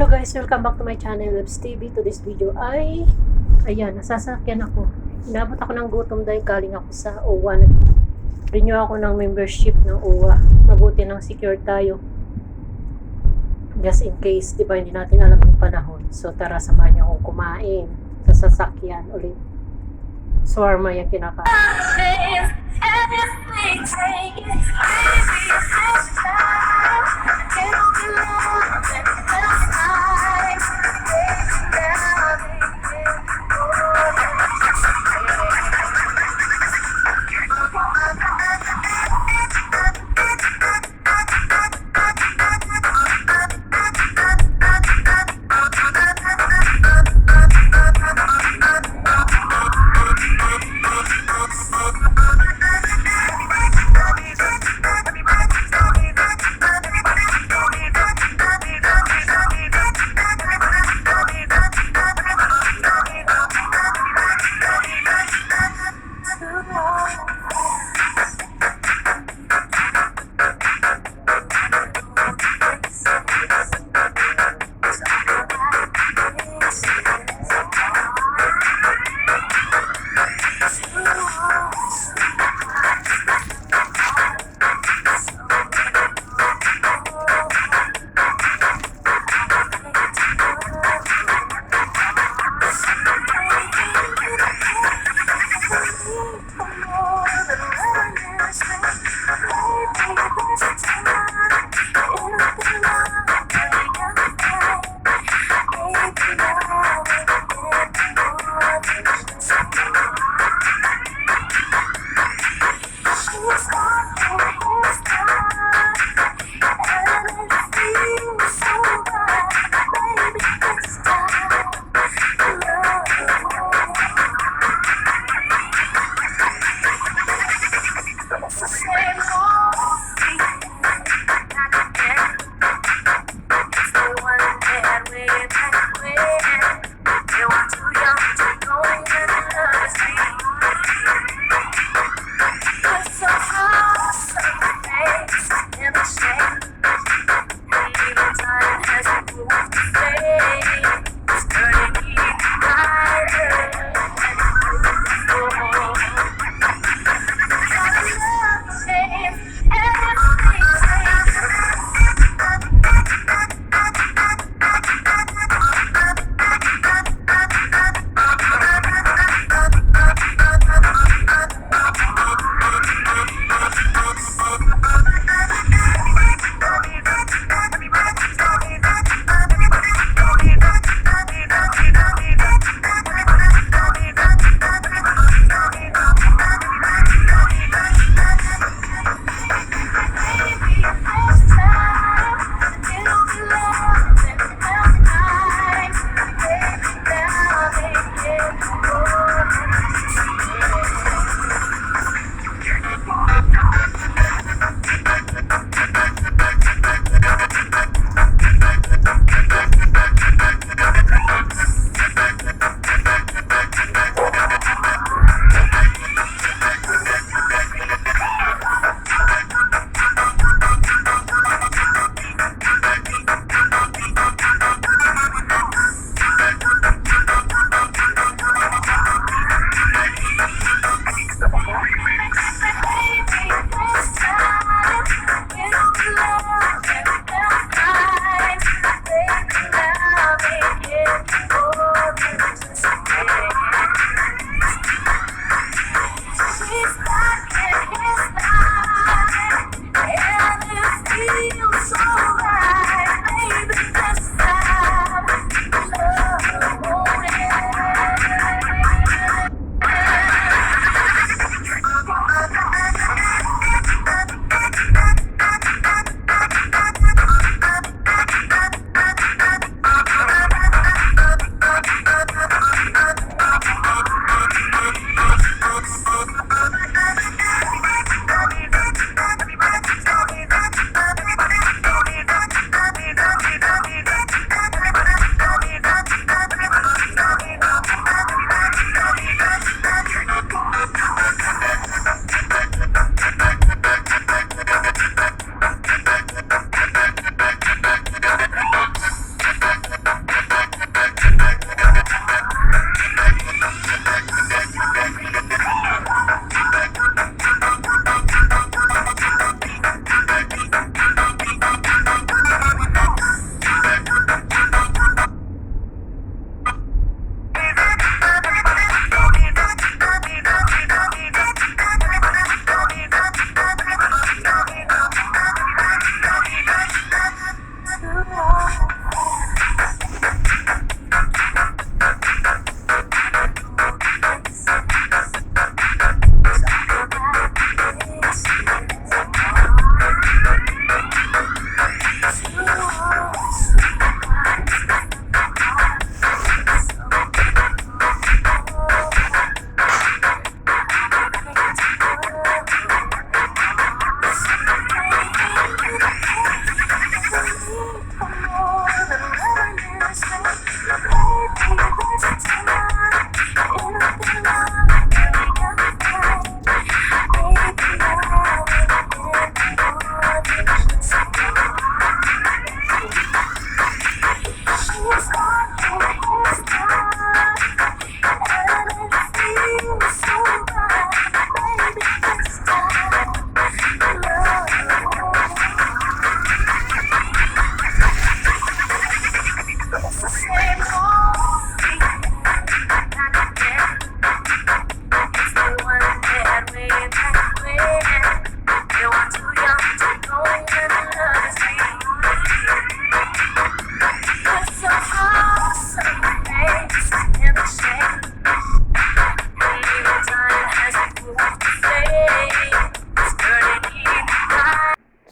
Hello guys, welcome back to my channel, Lebs TV. To this video ay, ayan, nasasakyan ako. Inabot ako ng gutom dahil galing ako sa OWA. Renew ako ng membership ng OWA. Mabuti nang secure tayo. Just in case, di ba, hindi natin alam yung panahon. So tara, samahan niyo akong kumain sa sasakyan ulit. Shawarma yung kinakain.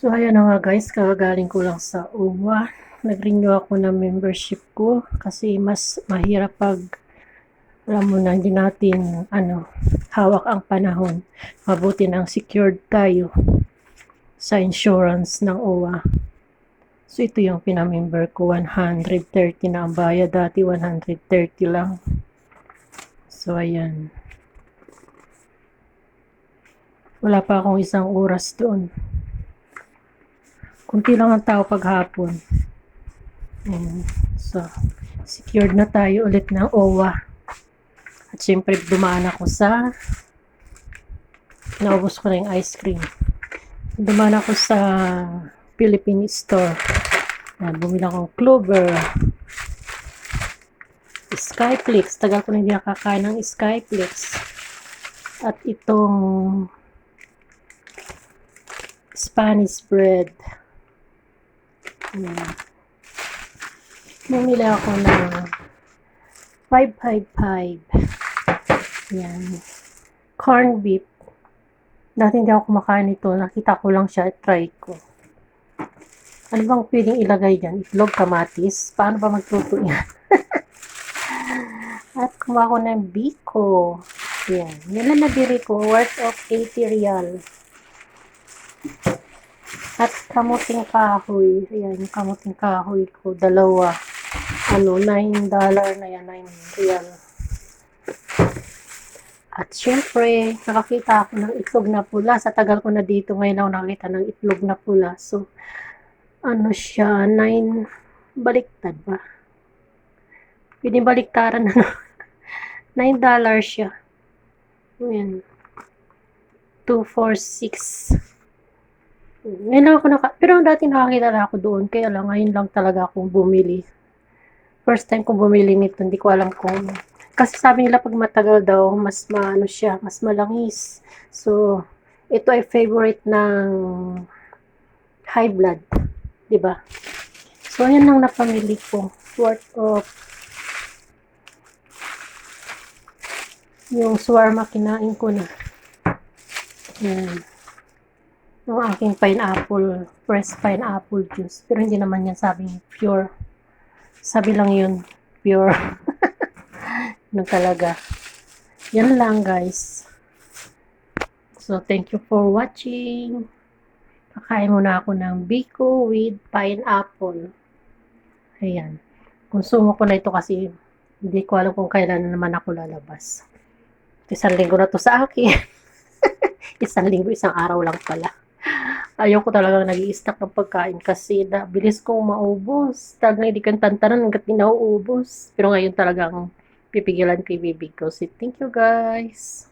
So, ayan na nga guys, kagagaling ko lang sa OWA. Nag-renew ako ng membership ko kasi mas mahirap pag alam mo na, hindi natin hawak ang panahon. Mabuti nang secured tayo sa insurance ng OWA. So, ito yung pinamember ko. 130 na ang bayad. Dati 130 lang. So, ayan. Wala pa akong isang oras doon. Kunti lang ang tao paghapon. So, secured na tayo ulit ng OWA. At syempre, dumaan ako sa naubos ko na yung ice cream. Dumaan ako sa Philippine store. Bumili akong Clover. Skyflix. Tagal ko na hindi nakakain ng Skyflix. At itong Spanish bread. Bumili ako ng 555. Yan. Corn beef. Dati hindi ako kumakain ito. Nakita ko lang siya. Try ko. Ano bang pwedeng ilagay dyan? Itlog, kamatis? Paano ba magluto yan? At kumuha ko ng biko. Yan. Yan na nabili ko. Worth of 80 real. At kamuting kahoy. Ayan, yung kamuting kahoy ko. Dalawa. $9 na yan. 9 real. At syempre, nakakita ako ng itlog na pula. Sa tagal ko na dito, ngayon ako nakakita ng itlog na pula. So, siya, 9, baliktad ba? Pwede baliktaran na. $9 siya. Ayan. 246. Ngayon lang ako pero dati nakakita na ako doon. Kaya lang, ngayon lang talaga akong bumili. First time kong bumili nito, hindi ko alam kung kasi sabi nila pag matagal daw, mas siya, mas malangis. So, ito ay favorite ng high blood. Diba? So, ayan lang napamili ko. Worth of yung shawarma kinain ko na. Ayan. Yung aking pineapple, fresh pineapple juice. Pero hindi naman yan sabing pure. Sabi lang yun, pure. Ano talaga. Yan lang guys. So, thank you for watching. Kakain muna ako ng biko with pineapple. Ayan. Konsumo ko na ito kasi hindi ko alam kung kailan na naman ako lalabas. 1 linggo na to sa akin. 1 linggo, 1 araw lang pala. Ayaw ko talagang nag-i-stock ng pagkain kasi bilis kong maubos. Talagang hindi kang tantanan hanggat di nauubos. Pero ngayon talagang pipigilan ko ibibig ko. So, thank you guys.